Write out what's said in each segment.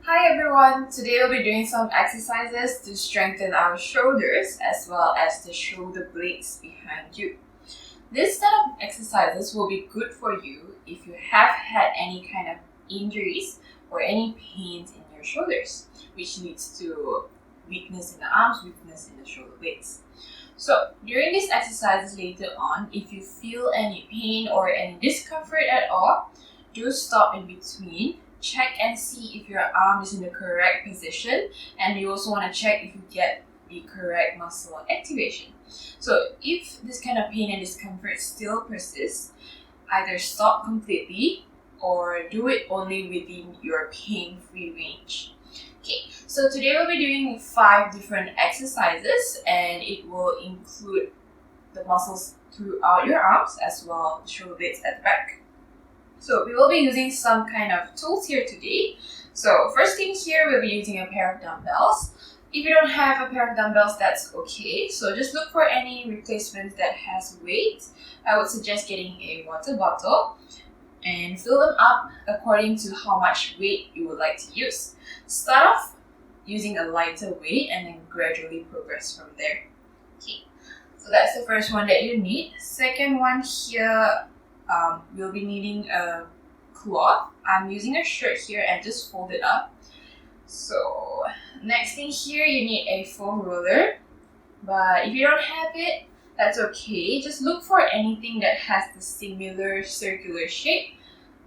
Hi everyone, today we'll be doing some exercises to strengthen our shoulders as well as the shoulder blades behind you. This set of exercises will be good for you if you have had any kind of injuries or any pains in your shoulders, which leads to weakness in the arms, weakness in the shoulder blades. So during these exercises later on, if you feel any pain or any discomfort at all, do stop in between. Check and see if your arm is in the correct position, and you also want to check if you get the correct muscle activation. So if this kind of pain and discomfort still persists, either stop completely or do it only within your pain-free range. Okay, so today we'll be doing 5 different exercises, and it will include the muscles throughout your arms as well as the shoulder blades at the back. So we will be using some kind of tools here today. So first thing here, we'll be using a pair of dumbbells. If you don't have a pair of dumbbells, that's okay. So just look for any replacement that has weight. I would suggest getting a water bottle and fill them up according to how much weight you would like to use. Start off using a lighter weight and then gradually progress from there. Okay, so that's the first one that you need. Second one here, we'll be needing a cloth. I'm using a shirt here and just fold it up. So next thing here, you need a foam roller, but if you don't have it, that's okay. Just look for anything that has the similar circular shape,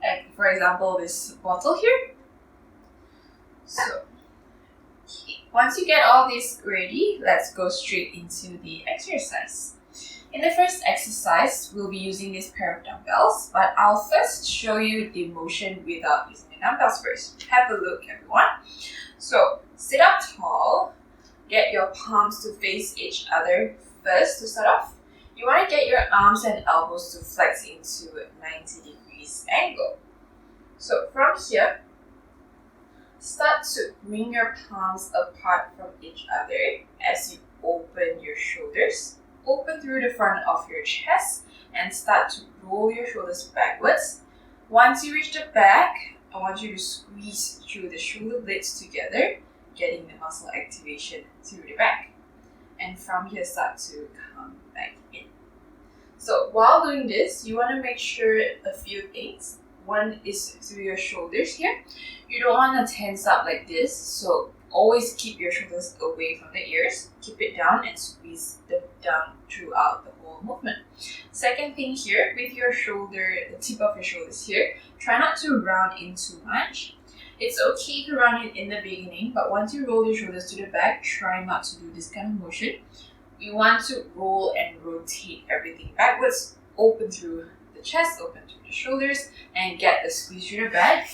like for example this bottle here. So okay. Once you get all this ready, let's go straight into the exercise. In the first exercise, we'll be using this pair of dumbbells, but I'll first show you the motion without using the dumbbells first. Have a look, everyone. So, sit up tall, get your palms to face each other first to start off. You want to get your arms and elbows to flex into a 90 degrees angle. So, from here, start to bring your palms apart from each other as you open your shoulders. Open through the front of your chest and start to roll your shoulders backwards. Once you reach the back, I want you to squeeze through the shoulder blades together, getting the muscle activation through the back. And from here, start to come back in. So while doing this, you want to make sure a few things. One is through your shoulders here. You don't want to tense up like this, so always keep your shoulders away from the ears. Keep it down and squeeze them down throughout the whole movement. Second thing here, with your shoulder, the tip of your shoulders here, try not to round in too much. It's okay to round in the beginning, but once you roll your shoulders to the back, try not to do this kind of motion. You want to roll and rotate everything backwards, open through the chest, open through the shoulders, and get the squeeze through the back.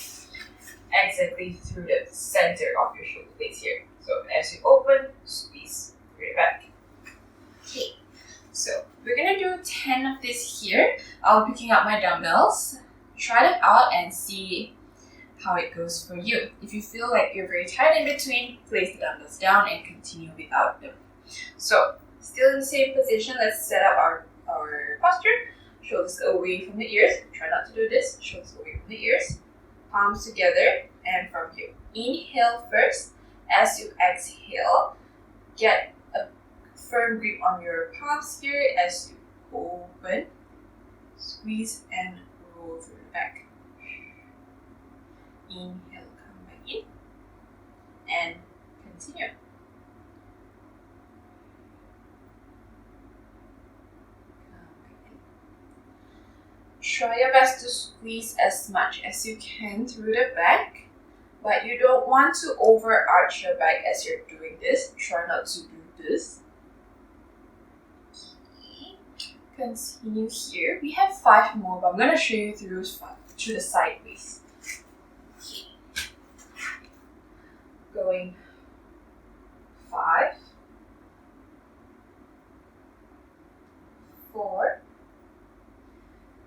Exactly through the center of your shoulder blades here. So as you open, squeeze through the back. Okay, so we're gonna do 10 of this here. I'll be picking up my dumbbells. Try them out and see how it goes for you. If you feel like you're very tight in between, place the dumbbells down and continue without them. So still in the same position, let's set up our posture. Shoulders away from the ears. Try not to do this. Shoulders away from the ears. Palms together, and from here, inhale first. As you exhale, get a firm grip on your palms here as you open, squeeze and roll through the back. Inhale, come back in, and continue. Try your best to squeeze as much as you can through the back, but you don't want to overarch your back as you're doing this. Try not to do this. Okay. Continue here. We have 5 more, but I'm going to show you through the sideways. Okay. Going 5, 4.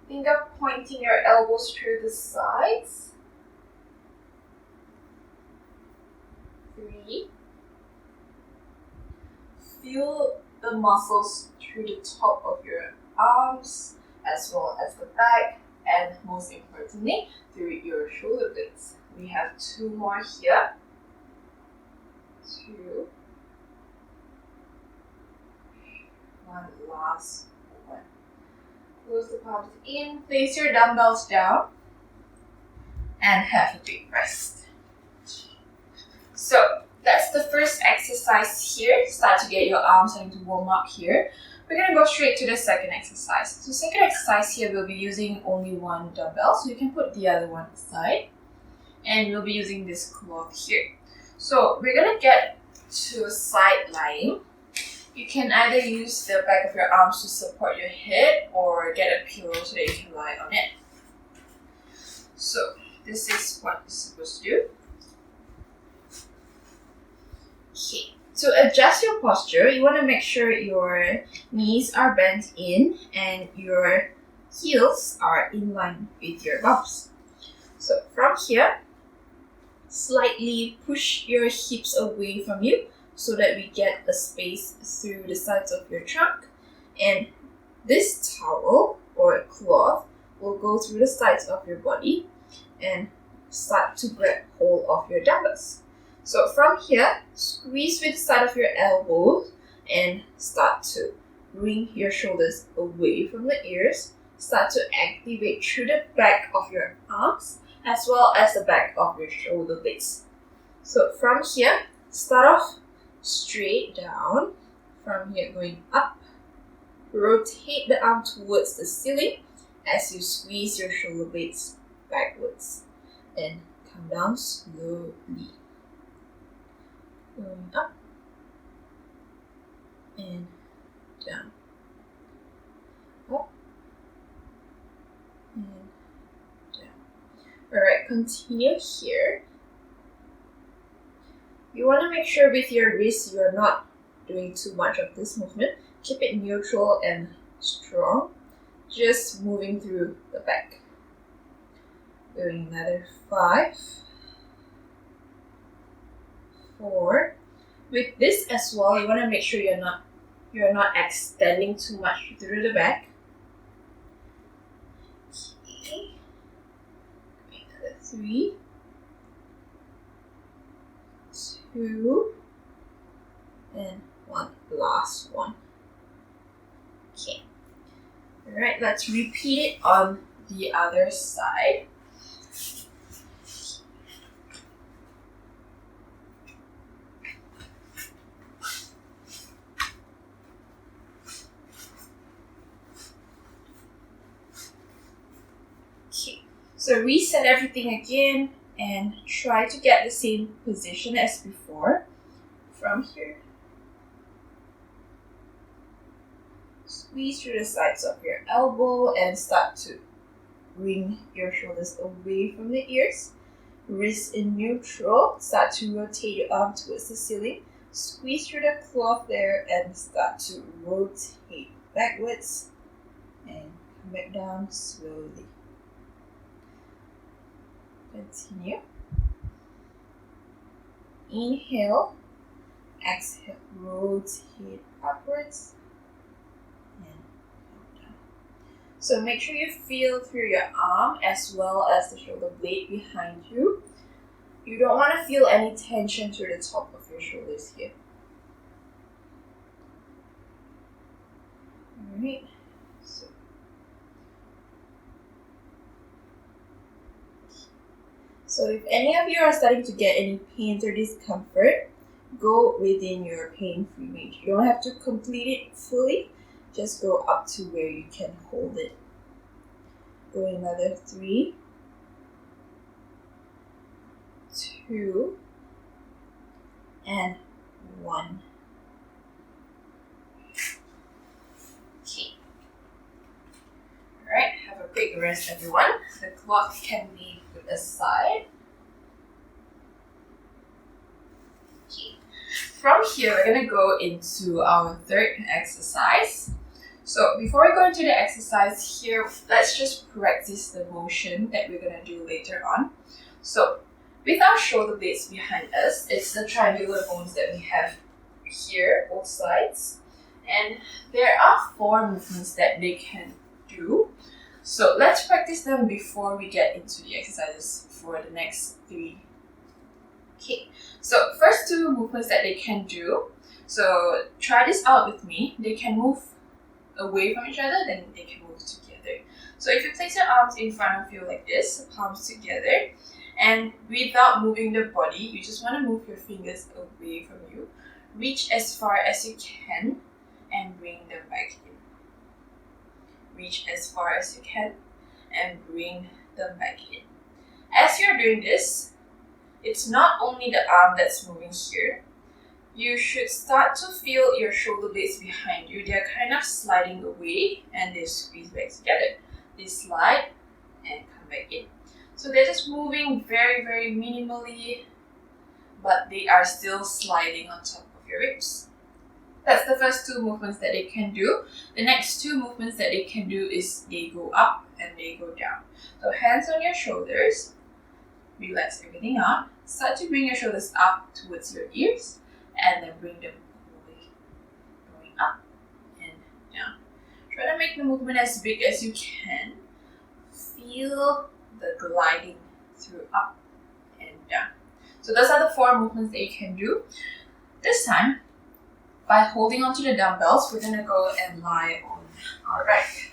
Think of pointing your elbows through the sides. 3. Feel the muscles through the top of your arms as well as the back, and most importantly, through your shoulder blades. We have 2 more here. 2. One last one. Close the palms in, place your dumbbells down, and have a big rest. So that's the first exercise here. Start to get your arms starting to warm up here. We're going to go straight to the second exercise. So second exercise here, we'll be using only one dumbbell, so you can put the other one aside. And we'll be using this cloth here. So we're going to get to side lying. You can either use the back of your arms to support your head or get a pillow so that you can lie on it. So this is what you're supposed to do. Okay. To adjust your posture, you want to make sure your knees are bent in and your heels are in line with your bums. So from here, slightly push your hips away from you so that we get a space through the sides of your trunk. And this towel or cloth will go through the sides of your body and start to grab hold of your dumbbells. So from here, squeeze with the side of your elbows and start to bring your shoulders away from the ears. Start to activate through the back of your arms as well as the back of your shoulder blades. So from here, start off straight down. From here, going up. Rotate the arm towards the ceiling as you squeeze your shoulder blades backwards. And come down slowly. Going up and down. Up and down. Alright, continue here. You want to make sure with your wrist you are not doing too much of this movement. Keep it neutral and strong. Just moving through the back. Doing another 5. 4. With this as well, you want to make sure you're not extending too much through the back. Okay. Another 3, 2, and 1. Last one. Okay. Alright, let's repeat it on the other side. So reset everything again and try to get the same position as before. From here, squeeze through the sides of your elbow and start to bring your shoulders away from the ears. Wrist in neutral, start to rotate your arm towards the ceiling. Squeeze through the cloth there and start to rotate backwards and come back down slowly. Continue. Inhale, exhale, rotate upwards and come down. So make sure you feel through your arm as well as the shoulder blade behind you. You don't want to feel any tension to the top of your shoulders here. Alright. So if any of you are starting to get any pains or discomfort, go within your pain-free range. You don't have to complete it fully, just go up to where you can hold it. Go another 3, 2, and 1. Okay. Alright, have a quick rest everyone. The clock can be put aside. Okay. From here, we're going to go into our third exercise. So before we go into the exercise here, let's just practice the motion that we're going to do later on. So with our shoulder blades behind us, it's the triangular bones that we have here, both sides. And there are 4 movements that they can do. So let's practice them before we get into the exercises for the next 3 Okay, so first two movements that they can do. So try this out with me. They can move away from each other, then they can move together. So if you place your arms in front of you like this, palms together, and without moving the body, you just want to move your fingers away from you. Reach as far as you can and bring them back in. Reach as far as you can and bring them back in. As you're doing this, it's not only the arm that's moving here. You should start to feel your shoulder blades behind you. They're kind of sliding away and they squeeze back together. They slide and come back in. So they're just moving very, very minimally, but they are still sliding on top of your ribs. That's the first two movements that they can do. The next two movements that they can do is they go up and they go down. So hands on your shoulders, relax everything out. Start to bring your shoulders up towards your ears and then bring them away, going up and down. Try to make the movement as big as you can. Feel the gliding through up and down. So those are the four movements that you can do. This time, by holding onto the dumbbells, we're gonna go and lie on our back.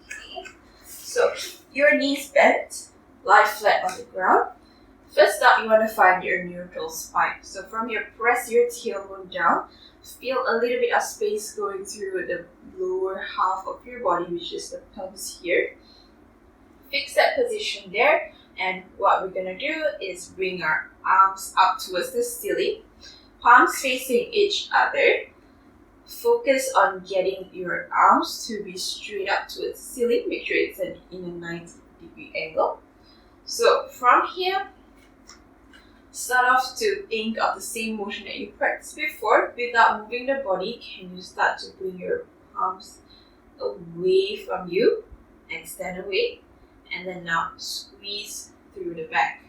Okay. So your knees bent, lie flat on the ground. First up, you want to find your neutral spine. So from here, press your tailbone down. Feel a little bit of space going through the lower half of your body, which is the pelvis here. Fix that position there. And what we're going to do is bring our arms up towards the ceiling. Palms facing each other. Focus on getting your arms to be straight up towards the ceiling. Make sure it's in a 90-degree angle. So from here, start off to think of the same motion that you practiced before. Without moving the body, can you start to bring your palms away from you, extend away, and then now squeeze through the back.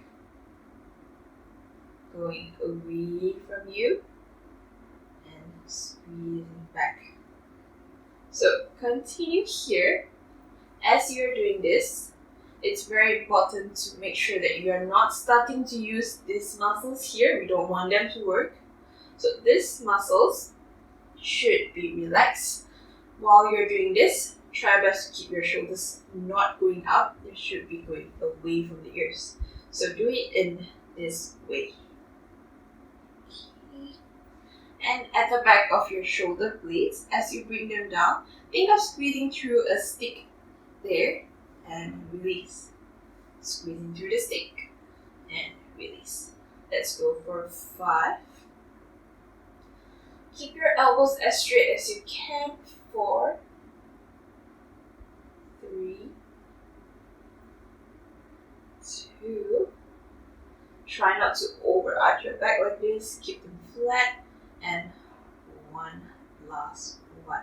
Going away from you and squeezing back. So continue here. As you're doing this, it's very important to make sure that you are not starting to use these muscles here. We don't want them to work. So these muscles should be relaxed. While you're doing this, try best to keep your shoulders not going up. They should be going away from the ears. So do it in this way. Okay. And at the back of your shoulder blades, as you bring them down, think of squeezing through a stick there and release. Squeezing through the stick and release. Let's go for 5. Keep your elbows as straight as you can. 4, 3, 2. Try not to over arch your back like this. Keep them flat. And 1 last one.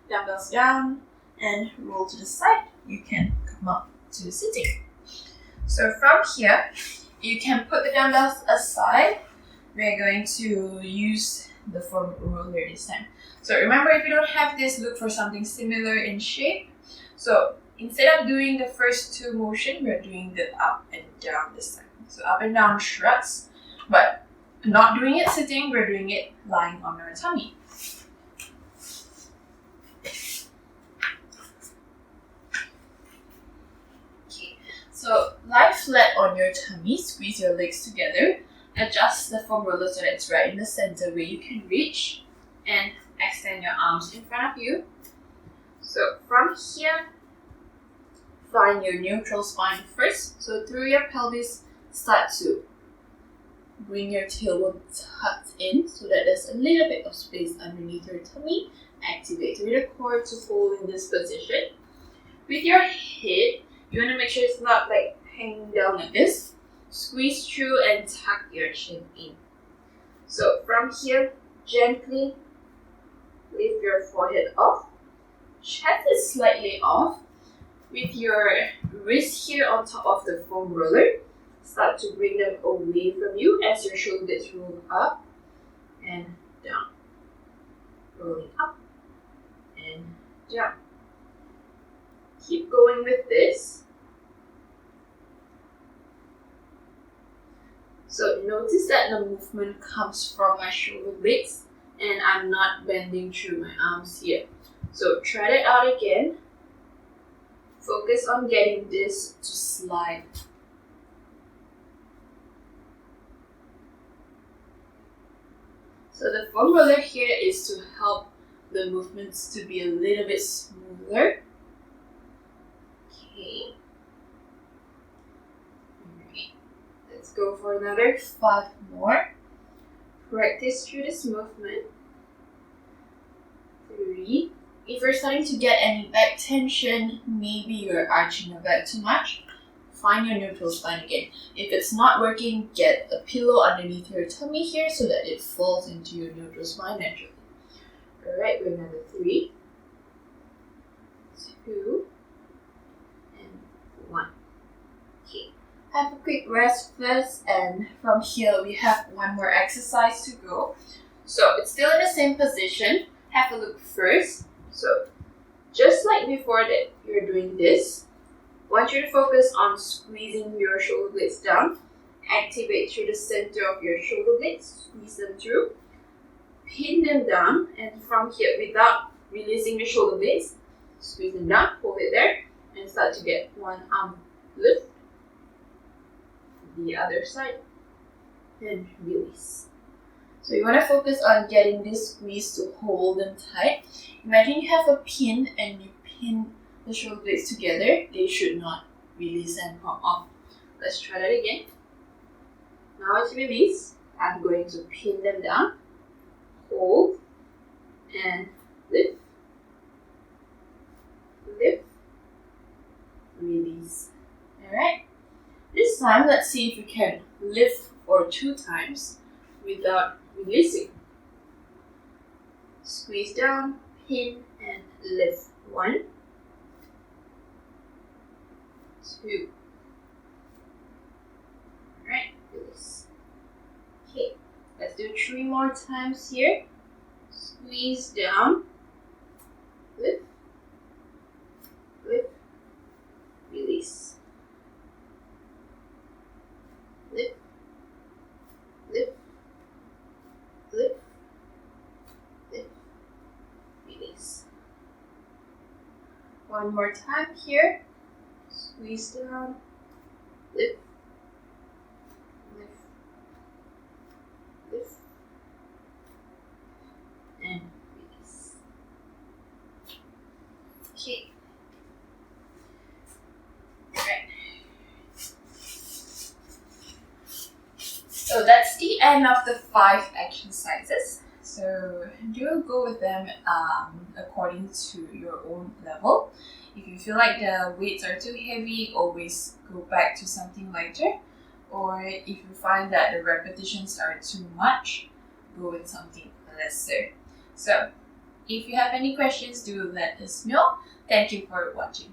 Dumbbells down and roll to the side. You can come up to sitting. So from here, you can put the dumbbells aside. We're going to use the foam roller this time. So remember, if you don't have this, look for something similar in shape. So instead of doing the first two motion, we're doing the up and down this time. So up and down shrugs, but not doing it sitting, we're doing it lying on our tummy. Okay, so lie flat on your tummy, squeeze your legs together, adjust the foam roller so that it's right in the center where you can reach, and extend your arms in front of you. So from here, find your neutral spine first. So through your pelvis, start to bring your tailbone tucked in so that there's a little bit of space underneath your tummy. Activate through the core to hold in this position. With your head, you want to make sure it's not like hanging down like this. Squeeze through and tuck your chin in. So from here, gently lift your forehead off. Chest is slightly off. With your wrist here on top of the foam roller, start to bring them away from you as your shoulders roll up and down. Rolling up and down. Keep going with this. So notice that the movement comes from my shoulder blades and I'm not bending through my arms here. So try that out again. Focus on getting this to slide. So the foam roller here is to help the movements to be a little bit smoother. Okay. Alright. Let's go for another 5 more. Practice through this movement. 3. If you're starting to get any back tension, maybe you're arching your back too much, find your neutral spine again. If it's not working, get a pillow underneath your tummy here so that it falls into your neutral spine naturally. Alright, we're another 3, 2, and 1. Okay, have a quick rest first, and from here we have one more exercise to go. So it's still in the same position. Have a look first. So just like before that you're doing this, I want you to focus on squeezing your shoulder blades down. Activate through the center of your shoulder blades, squeeze them through, pin them down, and from here, without releasing the shoulder blades, squeeze them down, hold it there, and start to get one arm lift, the other side, and release. So you want to focus on getting this squeeze to hold them tight. Imagine you have a pin and you pin the shoulder blades together. They should not release and pop off. Let's try that again. Now as you release, I'm going to pin them down, hold, and lift, lift, release. Alright. This time, let's see if you can lift for 2 times without releasing. Squeeze down, pin, and lift. 1, 2. Alright, release. Okay, let's do 3 more times here. Squeeze down, lift, lift, release. Lift, lift, lift, lift, release. One more time here. Squeeze down, lift, lift, lift, and release. Okay. Alright. So that's the end of the 5 exercises. So do go with them according to your own level. If you feel like the weights are too heavy, always go back to something lighter. Or if you find that the repetitions are too much, go with something lesser. So if you have any questions, do let us know. Thank you for watching.